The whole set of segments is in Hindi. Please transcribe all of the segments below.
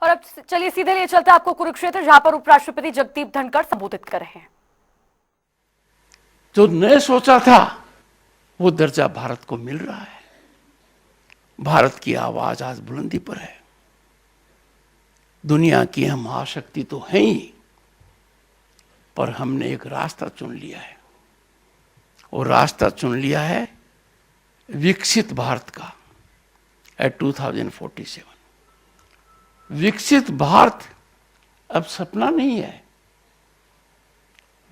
और अब चलिए सीधे लिए चलते आपको कुरुक्षेत्र, जहां पर उपराष्ट्रपति जगदीप धनखड़ संबोधित कर रहे हैं। जो न सोचा था वो दर्जा भारत को मिल रहा है। भारत की आवाज आज बुलंदी पर है। दुनिया की हम महाशक्ति तो हैं ही, पर हमने एक रास्ता चुन लिया है। और रास्ता चुन लिया है विकसित भारत का एट 2047। विकसित भारत अब सपना नहीं है।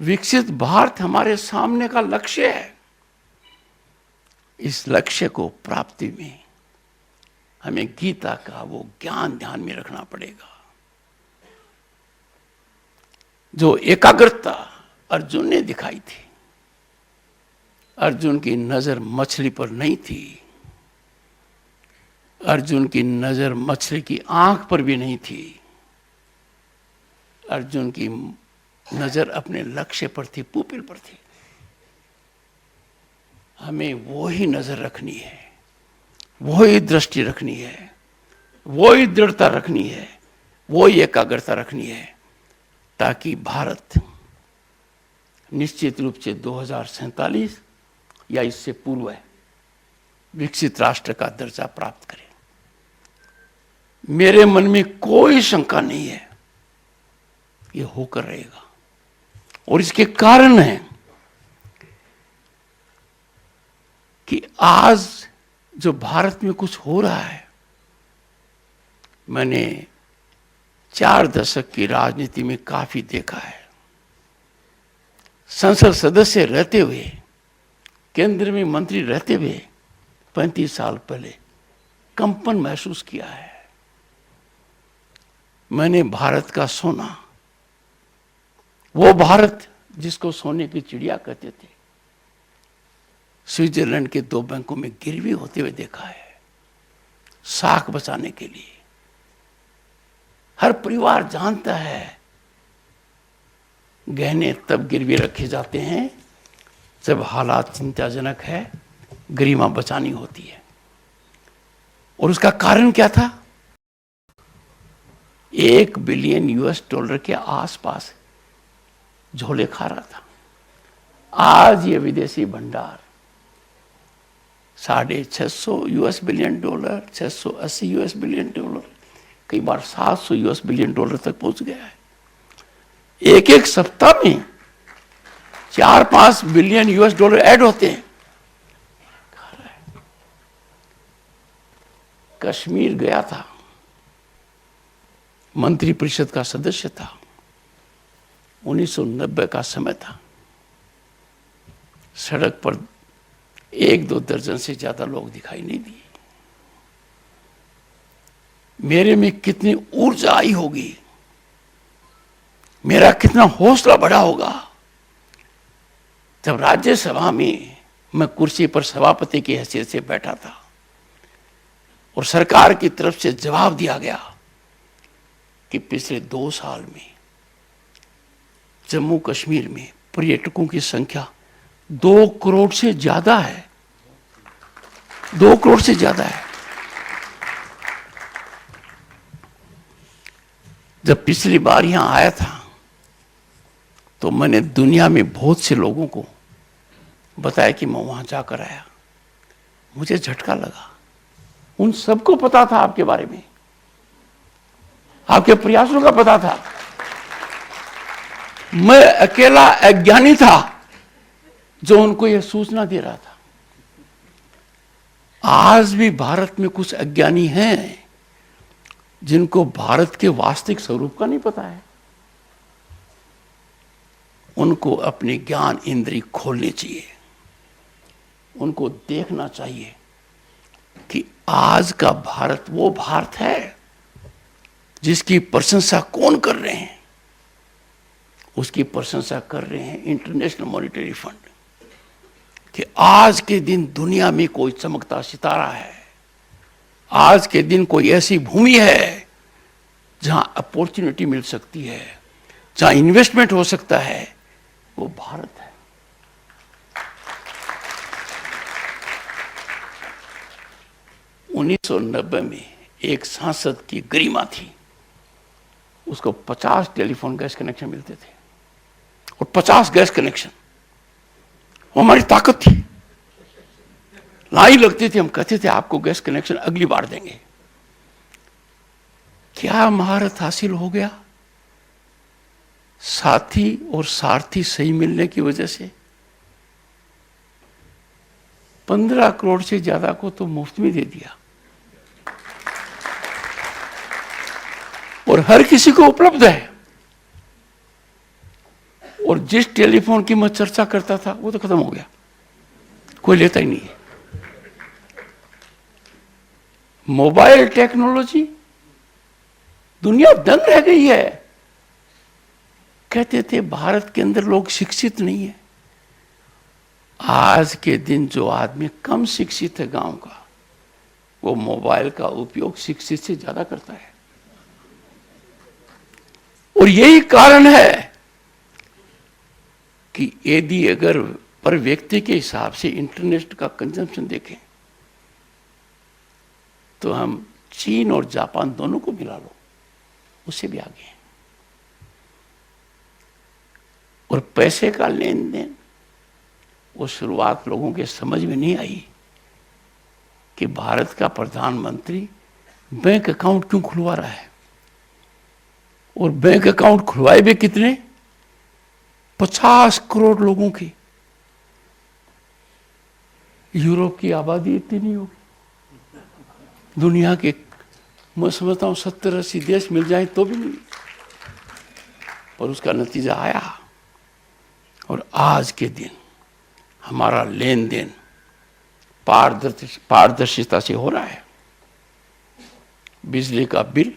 विकसित भारत हमारे सामने का लक्ष्य है। इस लक्ष्य को प्राप्ति में हमें गीता का वो ज्ञान ध्यान में रखना पड़ेगा। जो एकाग्रता अर्जुन ने दिखाई थी, अर्जुन की नजर मछली पर नहीं थी, अर्जुन की नजर मछली की आंख पर भी नहीं थी, अर्जुन की नजर अपने लक्ष्य पर थी, पुपिल पर थी। हमें वो ही नजर रखनी है, वो ही दृष्टि रखनी है, वो ही दृढ़ता रखनी है, वो ही एकाग्रता रखनी है, ताकि भारत निश्चित रूप से 2047 या इससे पूर्व विकसित राष्ट्र का दर्जा प्राप्त करे। मेरे मन में कोई शंका नहीं है, ये होकर रहेगा। और इसके कारण है कि आज जो भारत में कुछ हो रहा है, मैंने 4 दशक की राजनीति में काफी देखा है। संसद सदस्य रहते हुए, केंद्र में मंत्री रहते हुए 35 साल पहले कंपन महसूस किया है। मैंने भारत का सोना, वो भारत जिसको सोने की चिड़िया कहते थे, स्विट्जरलैंड के 2 बैंकों में गिरवी होते हुए देखा है, साख बचाने के लिए। हर परिवार जानता है गहने तब गिरवी रखे जाते हैं जब हालात चिंताजनक है, गरिमा बचानी होती है। और उसका कारण क्या था? $1 बिलियन के आसपास झोले खा रहा था। आज ये विदेशी भंडार $650 बिलियन, $680 बिलियन, कई बार $700 बिलियन तक पहुंच गया है। एक सप्ताह में 4-5 बिलियन $ऐड होते हैं। कश्मीर गया था, मंत्री परिषद का सदस्य था, 1990 का समय था। सड़क पर 1-2 दर्जन से ज्यादा लोग दिखाई नहीं दिए। मेरे में कितनी ऊर्जा आई होगी, मेरा कितना हौसला बढ़ा होगा जब राज्यसभा में मैं कुर्सी पर सभापति की हैसियत से बैठा था और सरकार की तरफ से जवाब दिया गया कि पिछले 2 साल में जम्मू कश्मीर में पर्यटकों की संख्या 2 करोड़ से ज्यादा है। 2 करोड़ से ज्यादा है। जब पिछली बार यहां आया था तो मैंने दुनिया में बहुत से लोगों को बताया कि मैं वहां जाकर आया। मुझे झटका लगा, उन सबको पता था आपके बारे में, आपके प्रयासों का पता था। मैं अकेला अज्ञानी था जो उनको यह सूचना दे रहा था। आज भी भारत में कुछ अज्ञानी हैं जिनको भारत के वास्तविक स्वरूप का नहीं पता है। उनको अपनी ज्ञान इंद्रिय खोलनी चाहिए। उनको देखना चाहिए कि आज का भारत वो भारत है जिसकी प्रशंसा कौन कर रहे हैं? उसकी प्रशंसा कर रहे हैं इंटरनेशनल मॉनेटरी फंड, कि आज के दिन दुनिया में कोई चमकता सितारा है, आज के दिन कोई ऐसी भूमि है जहां अपॉर्चुनिटी मिल सकती है, जहां इन्वेस्टमेंट हो सकता है, वो भारत है। उन्नीस 1990 में एक सांसद की गरिमा थी, उसको 50 टेलीफोन गैस कनेक्शन मिलते थे और 50 गैस कनेक्शन, वो हमारी ताकत थी। लाइन लगती थी, हम कहते थे आपको गैस कनेक्शन अगली बार देंगे। क्या महारत हासिल हो गया? साथी और सारथी सही मिलने की वजह से 15 करोड़ से ज्यादा को तो मुफ्त में दे दिया और हर किसी को उपलब्ध है। और जिस टेलीफोन की मैं चर्चा करता था वो तो खत्म हो गया, कोई लेता ही नहीं है। मोबाइल टेक्नोलॉजी, दुनिया दंग रह गई है। कहते थे भारत के अंदर लोग शिक्षित नहीं है। आज के दिन जो आदमी कम शिक्षित है गांव का, वो मोबाइल का उपयोग शिक्षित से ज्यादा करता है। और यही कारण है कि यदि अगर पर व्यक्ति के हिसाब से इंटरनेट का कंजम्पशन देखें तो हम चीन और जापान दोनों को मिला लो, उससे भी आगे हैं। और पैसे का लेन देन, वो शुरुआत लोगों के समझ में नहीं आई कि भारत का प्रधानमंत्री बैंक अकाउंट क्यों खुलवा रहा है। और बैंक अकाउंट खुलवाए भी कितने? 50 करोड़ लोगों की। यूरोप की आबादी इतनी नहीं होगी। दुनिया के मैं समझता हूं 70-80 देश मिल जाए तो भी नहीं, पर उसका नतीजा आया। और आज के दिन हमारा लेन देन पारदर्शिता से हो रहा है। बिजली का बिल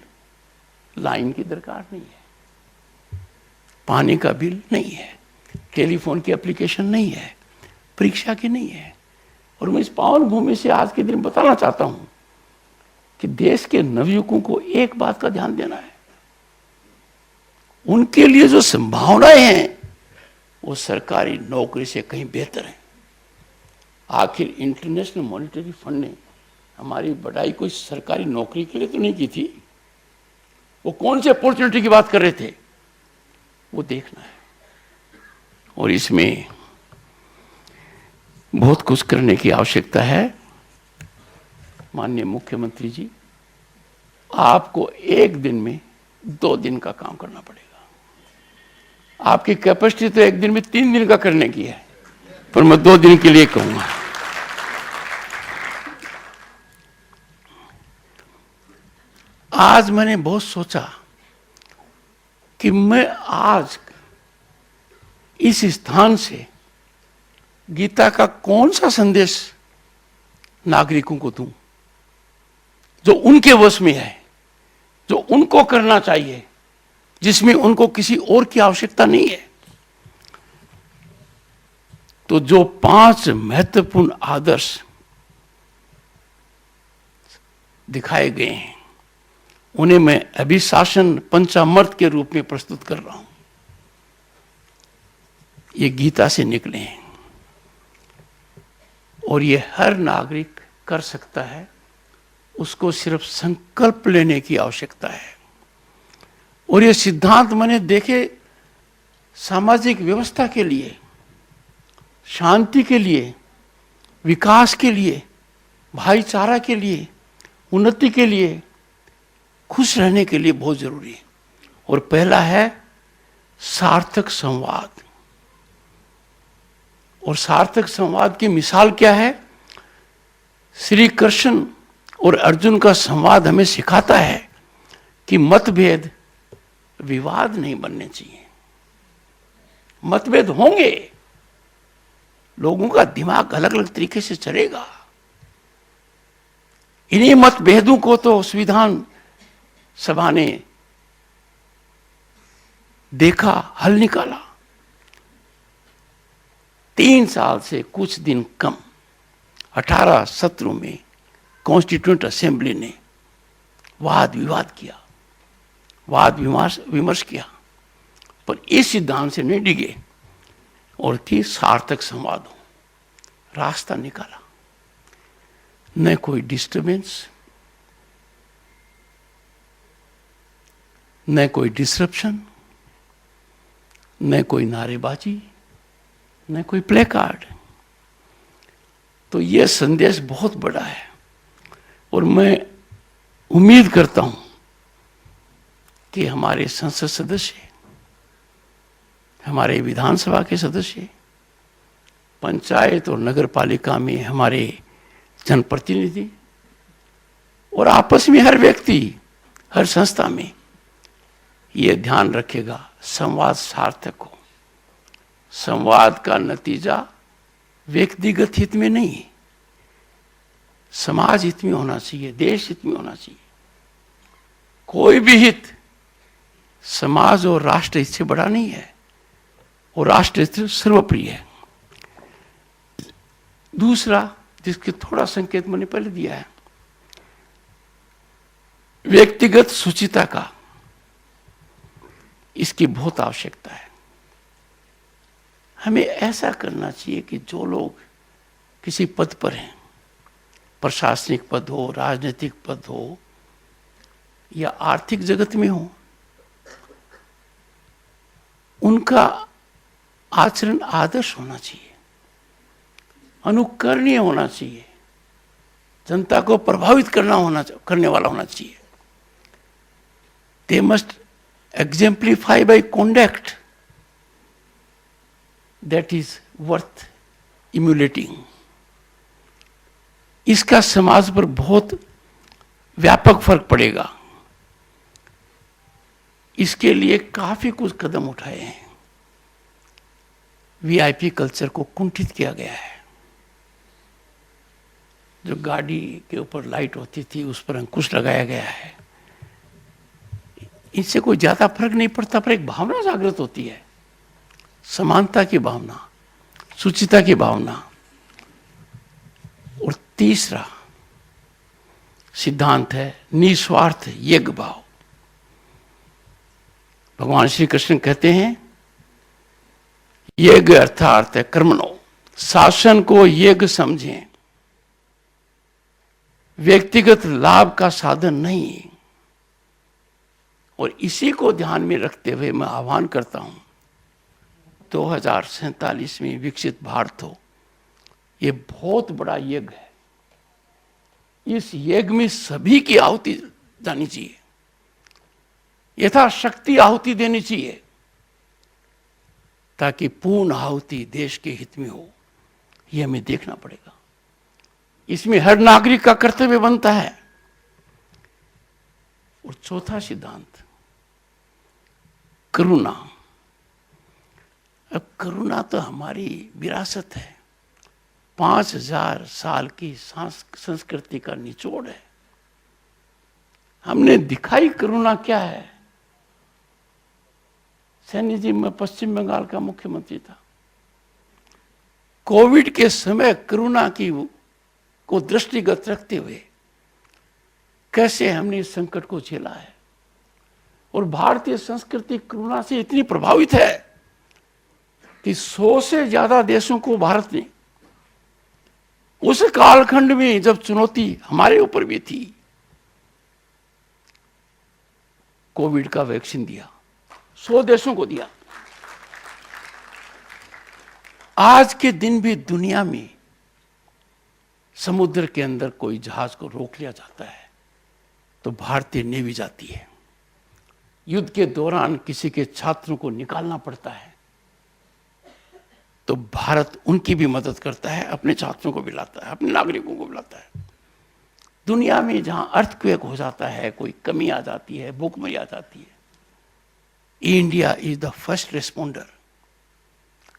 लाइन की दरकार नहीं है, पानी का बिल नहीं है, टेलीफोन की एप्लीकेशन नहीं है, परीक्षा की नहीं है। और मैं इस पावन भूमि से आज के दिन बताना चाहता हूं कि देश के नवयुवकों को एक बात का ध्यान देना है, उनके लिए जो संभावनाएं हैं वो सरकारी नौकरी से कहीं बेहतर है। आखिर इंटरनेशनल मॉनेटरी फंड ने हमारी बढ़ाई कोई सरकारी नौकरी के लिए तो नहीं की थी। वो कौन से अपॉर्चुनिटी की बात कर रहे थे, वो देखना है। और इसमें बहुत कुछ करने की आवश्यकता है। माननीय मुख्यमंत्री जी, आपको एक दिन में 2 दिन का काम करना पड़ेगा। आपकी कैपेसिटी तो एक दिन में 3 दिन का करने की है, पर मैं 2 दिन के लिए कहूंगा। आज मैंने बहुत सोचा कि मैं आज इस स्थान से गीता का कौन सा संदेश नागरिकों को दूं जो उनके वश में है, जो उनको करना चाहिए, जिसमें उनको किसी और की आवश्यकता नहीं है। तो जो 5 महत्वपूर्ण आदर्श दिखाए गए हैं उन्हें मैं अभिशासन पंचामृत के रूप में प्रस्तुत कर रहा हूं। ये गीता से निकले हैं और ये हर नागरिक कर सकता है। उसको सिर्फ संकल्प लेने की आवश्यकता है। और ये सिद्धांत मैंने देखे सामाजिक व्यवस्था के लिए, शांति के लिए, विकास के लिए, भाईचारा के लिए, उन्नति के लिए, खुश रहने के लिए बहुत जरूरी है। और पहला है सार्थक संवाद। और सार्थक संवाद की मिसाल क्या है? श्री कृष्ण और अर्जुन का संवाद हमें सिखाता है कि मतभेद विवाद नहीं बनने चाहिए। मतभेद होंगे, लोगों का दिमाग अलग अलग तरीके से चलेगा। इन्हीं मतभेदों को तो संविधान सभा ने देखा, हल निकाला। 3 साल से कुछ दिन कम 18 सत्रों में कॉन्स्टिट्यूएंट असेंबली ने वाद विवाद किया, वाद विमर्श किया, पर इस सिद्धांत से नहीं डिगे और कि सार्थक संवाद हो। रास्ता निकाला, न कोई डिस्टर्बेंस, न कोई डिसरप्शन, न कोई नारेबाजी, न कोई प्ले कार्ड। तो यह संदेश बहुत बड़ा है और मैं उम्मीद करता हूं कि हमारे संसद सदस्य, हमारे विधानसभा के सदस्य, पंचायत और नगर पालिका में हमारे जनप्रतिनिधि और आपस में हर व्यक्ति, हर संस्था में ये ध्यान रखेगा संवाद सार्थक हो। संवाद का नतीजा व्यक्तिगत हित में नहीं, समाज हित में होना चाहिए, देश हित में होना चाहिए। कोई भी हित समाज और राष्ट्र हित से बड़ा नहीं है और राष्ट्र हित सर्वप्रिय है। दूसरा, जिसके थोड़ा संकेत मैंने पहले दिया है, व्यक्तिगत शुचिता का, इसकी बहुत आवश्यकता है। हमें ऐसा करना चाहिए कि जो लोग किसी पद पर हैं, प्रशासनिक पद हो, राजनीतिक पद हो या आर्थिक जगत में हो, उनका आचरण आदर्श होना चाहिए, अनुकरणीय होना चाहिए, जनता को प्रभावित करने वाला होना चाहिए। They must exemplify by conduct that is worth emulating. इसका समाज पर बहुत व्यापक फर्क पड़ेगा। इसके लिए काफी कुछ कदम उठाए हैं। वीआईपी कल्चर को कुंठित किया गया है। जो गाड़ी के ऊपर लाइट होती थी उस पर अंकुश लगाया गया है। इससे कोई ज्यादा फर्क नहीं पड़ता, पर एक भावना जागृत होती है, समानता की भावना, शुचिता की भावना। और तीसरा सिद्धांत है निस्वार्थ यज्ञ भाव। भगवान श्री कृष्ण कहते हैं यज्ञ अर्थात है कर्मणो, शासन को यज्ञ समझें, व्यक्तिगत लाभ का साधन नहीं। और इसी को ध्यान में रखते हुए मैं आह्वान करता हूं 2047 में विकसित भारत हो। ये बहुत बड़ा यज्ञ है। इस यज्ञ में सभी की आहुति जानी चाहिए, यथाशक्ति आहुति देनी चाहिए, ताकि पूर्ण आहुति देश के हित में हो। यह हमें देखना पड़ेगा। इसमें हर नागरिक का कर्तव्य बनता है। और चौथा सिद्धांत करुणा। अब करुणा तो हमारी विरासत है, 5000 साल की संस्कृति का निचोड़ है। हमने दिखाई करुणा क्या है। सैनी जी, मैं पश्चिम बंगाल का मुख्यमंत्री था। कोविड के समय करुणा की को दृष्टिगत रखते हुए कैसे हमने इस संकट को झेला है। और भारतीय संस्कृति करुणा से इतनी प्रभावित है कि 100 से ज्यादा देशों को भारत ने उस कालखंड में, जब चुनौती हमारे ऊपर भी थी, कोविड का वैक्सीन दिया, 100 देशों को दिया। आज के दिन भी दुनिया में समुद्र के अंदर कोई जहाज को रोक लिया जाता है तो भारतीय नेवी जाती है। युद्ध के दौरान किसी के छात्रों को निकालना पड़ता है तो भारत उनकी भी मदद करता है, अपने छात्रों को भी लाता है, अपने नागरिकों को भी लाता है। दुनिया में जहां अर्थक्वेक हो जाता है, कोई कमी आ जाती है, भूखमरी आ जाती है, India is the first responder.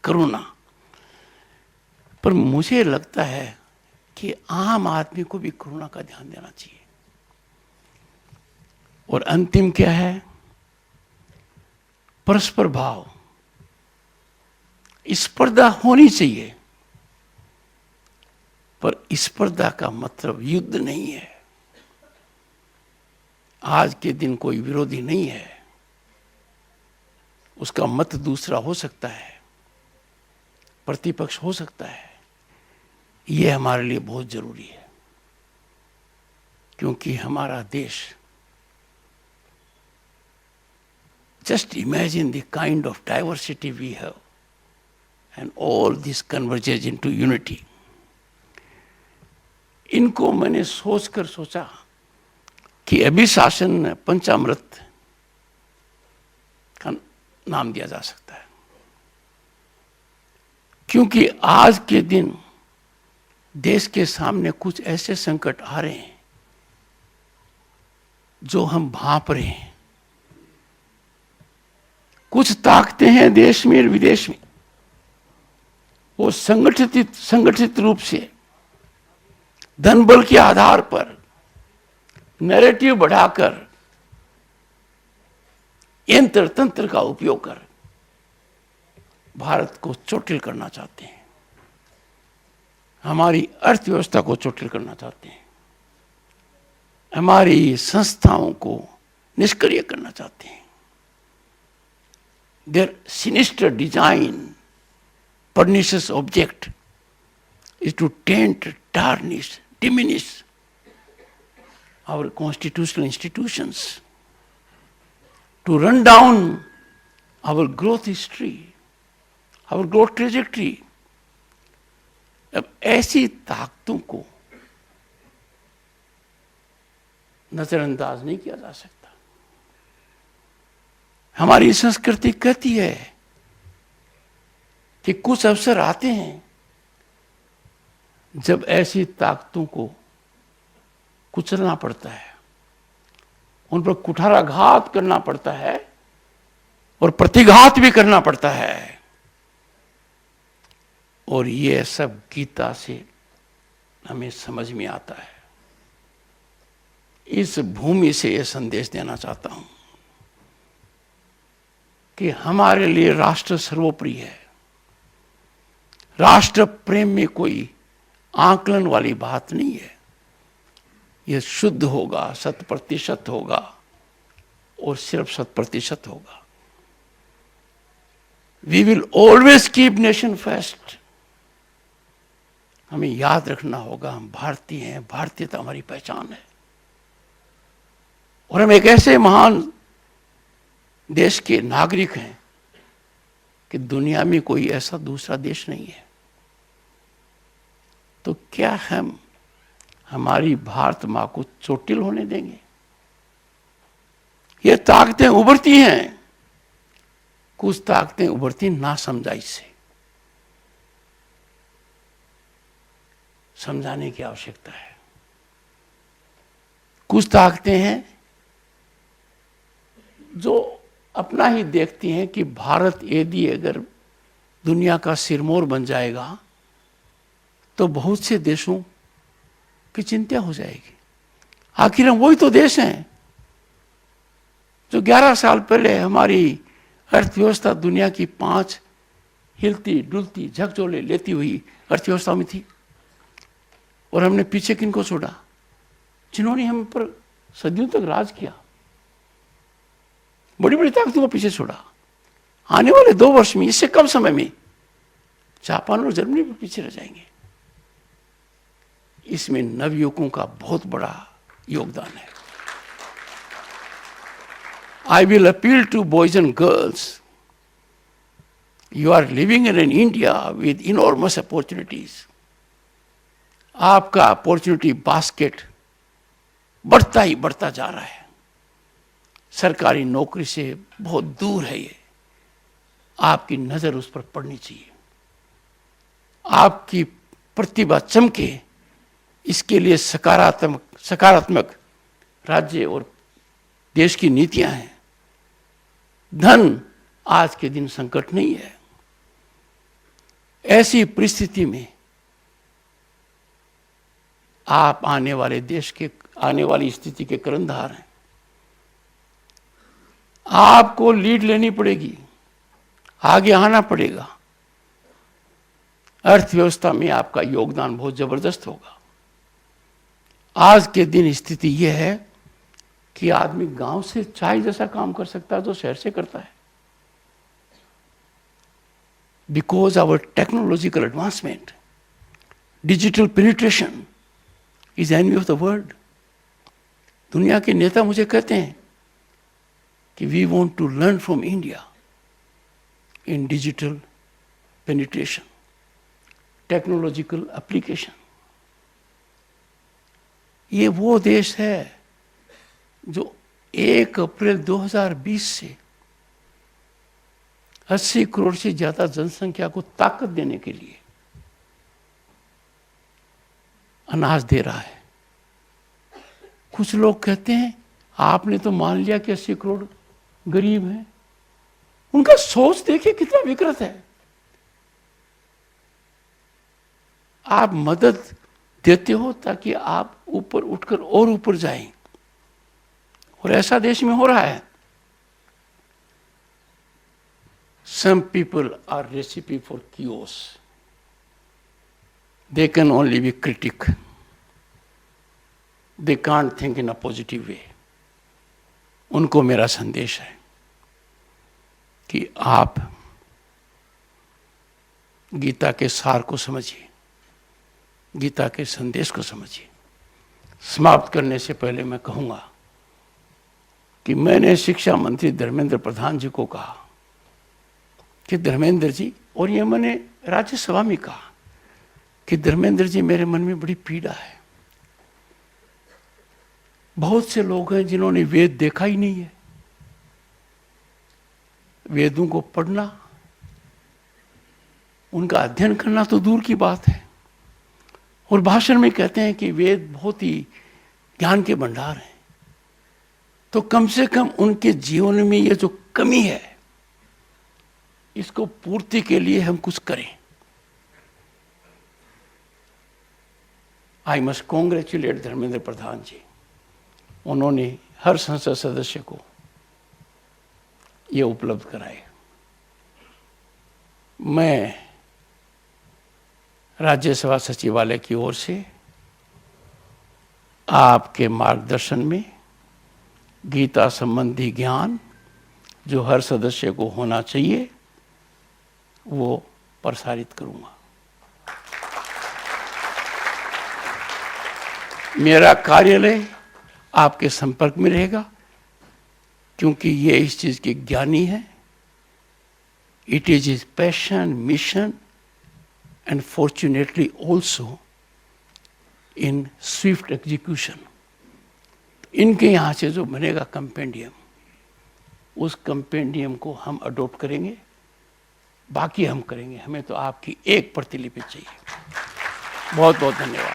करुणा। पर मुझे लगता है कि आम आदमी को भी करुणा का ध्यान देना चाहिए। और अंतिम क्या है? परस्पर भाव। स्पर्धा होनी चाहिए, पर स्पर्धा का मतलब युद्ध नहीं है। आज के दिन कोई विरोधी नहीं है, उसका मत दूसरा हो सकता है, प्रतिपक्ष हो सकता है। यह हमारे लिए बहुत जरूरी है, क्योंकि हमारा देश Just imagine the kind of diversity we have, and all this converges into unity. इनको मैंने सोचकर सोचा कि अभिशासन पंचामृत का नाम दिया जा सकता है, क्योंकि आज के दिन देश के सामने कुछ ऐसे संकट आ रहे हैं जो हम भांप रहे हैं। कुछ ताकतें हैं देश में और विदेश में, वो संगठित रूप से धन बल के आधार पर नैरेटिव बढ़ाकर यंत्र तंत्र का उपयोग कर भारत को चोटिल करना चाहते हैं, हमारी अर्थव्यवस्था को चोटिल करना चाहते हैं, हमारी संस्थाओं को निष्क्रिय करना चाहते हैं। Their sinister design, pernicious object is to taint, tarnish, diminish our constitutional institutions, to run down our growth history, our growth trajectory. अब ऐसी ताकतों को नजरअंदाज नहीं किया जा सकता। हमारी संस्कृति कहती है कि कुछ अवसर आते हैं जब ऐसी ताकतों को कुचलना पड़ता है, उन पर कुठाराघात करना पड़ता है और प्रतिघात भी करना पड़ता है। और ये सब गीता से हमें समझ में आता है। इस भूमि से यह संदेश देना चाहता हूं कि हमारे लिए राष्ट्र सर्वोपरि है। राष्ट्र प्रेम में कोई आकलन वाली बात नहीं है। यह शुद्ध होगा, 100% होगा और सिर्फ 100% होगा। We will always keep nation first. हमें याद रखना होगा हम भारतीय हैं, भारतीयता हमारी पहचान है और हम एक ऐसे महान देश के नागरिक हैं कि दुनिया में कोई ऐसा दूसरा देश नहीं है। तो क्या हम हमारी भारत मां को चोटिल होने देंगे? ये ताकतें उभरती हैं, कुछ ताकतें उभरती नासमझाई से। समझाने की आवश्यकता है। कुछ ताकतें हैं जो अपना ही देखती हैं कि भारत यदि अगर दुनिया का सिरमौर बन जाएगा तो बहुत से देशों की चिंता हो जाएगी। आखिर हम वही तो देश हैं जो 11 साल पहले हमारी अर्थव्यवस्था दुनिया की 5 हिलती डुलती झकझोले लेती हुई अर्थव्यवस्था में थी। और हमने पीछे किनको छोड़ा? जिन्होंने हम पर सदियों तक राज किया। बड़ी बड़ी ताकतों को पीछे छोड़ा। आने वाले 2 वर्ष में, इससे कम समय में, जापान और जर्मनी भी पीछे रह जाएंगे। इसमें नवयुवकों का बहुत बड़ा योगदान है। I will appeal to boys and girls. You are living in an India with enormous opportunities. आपका अपॉर्चुनिटी बास्केट बढ़ता ही बढ़ता जा रहा है। सरकारी नौकरी से बहुत दूर है ये। आपकी नजर उस पर पड़नी चाहिए। आपकी प्रतिभा चमके, इसके लिए सकारात्मक राज्य और देश की नीतियां हैं। धन आज के दिन संकट नहीं है। ऐसी परिस्थिति में आप आने वाली स्थिति के कर्णधार हैं। आपको लीड लेनी पड़ेगी, आगे आना पड़ेगा। अर्थव्यवस्था में आपका योगदान बहुत जबरदस्त होगा। आज के दिन स्थिति यह है कि आदमी गांव से चाय जैसा काम कर सकता है जो शहर से करता है। Because our technological advancement, digital penetration is envy of the world. दुनिया के नेता मुझे कहते हैं कि we want to learn from India in digital penetration, technological application. ये वो देश है जो 1 अप्रैल 2020 से 80 करोड़ से ज्यादा जनसंख्या को ताकत देने के लिए अनाज दे रहा है। कुछ लोग कहते हैं आपने तो मान लिया कि 80 करोड़ गरीब हैं। उनका सोच देखिए कितना विकृत है। आप मदद देते हो ताकि आप ऊपर उठकर और ऊपर जाएं, और ऐसा देश में हो रहा है। Some people are recipe for chaos. They can only be critic. They can't think in a positive way. उनको मेरा संदेश है कि आप गीता के सार को समझिए, गीता के संदेश को समझिए। समाप्त करने से पहले मैं कहूंगा कि मैंने शिक्षा मंत्री धर्मेंद्र प्रधान जी को कहा कि धर्मेंद्र जी, और ये मैंने राज्यसभा में कहा कि धर्मेंद्र जी, मेरे मन में बड़ी पीड़ा है। बहुत से लोग हैं जिन्होंने वेद देखा ही नहीं है। वेदों को पढ़ना, उनका अध्ययन करना तो दूर की बात है, और भाषण में कहते हैं कि वेद बहुत ही ज्ञान के भंडार हैं। तो कम से कम उनके जीवन में ये जो कमी है, इसको पूर्ति के लिए हम कुछ करें। I must congratulate Dharmendra Pradhan जी। उन्होंने हर संसद सदस्य को ये उपलब्ध कराए। मैं राज्यसभा सचिवालय की ओर से आपके मार्गदर्शन में गीता संबंधी ज्ञान जो हर सदस्य को होना चाहिए वो प्रसारित करूंगा। मेरा कार्यालय आपके संपर्क में रहेगा, क्योंकि ये इस चीज के ज्ञानी है। It is his passion, mission and fortunately also in Swift execution. इनके यहाँ से जो बनेगा कंपेंडियम, उस कंपेंडियम को हम अडॉप्ट करेंगे, बाकी हम करेंगे। हमें तो आपकी एक प्रतिलिपि चाहिए। बहुत बहुत धन्यवाद।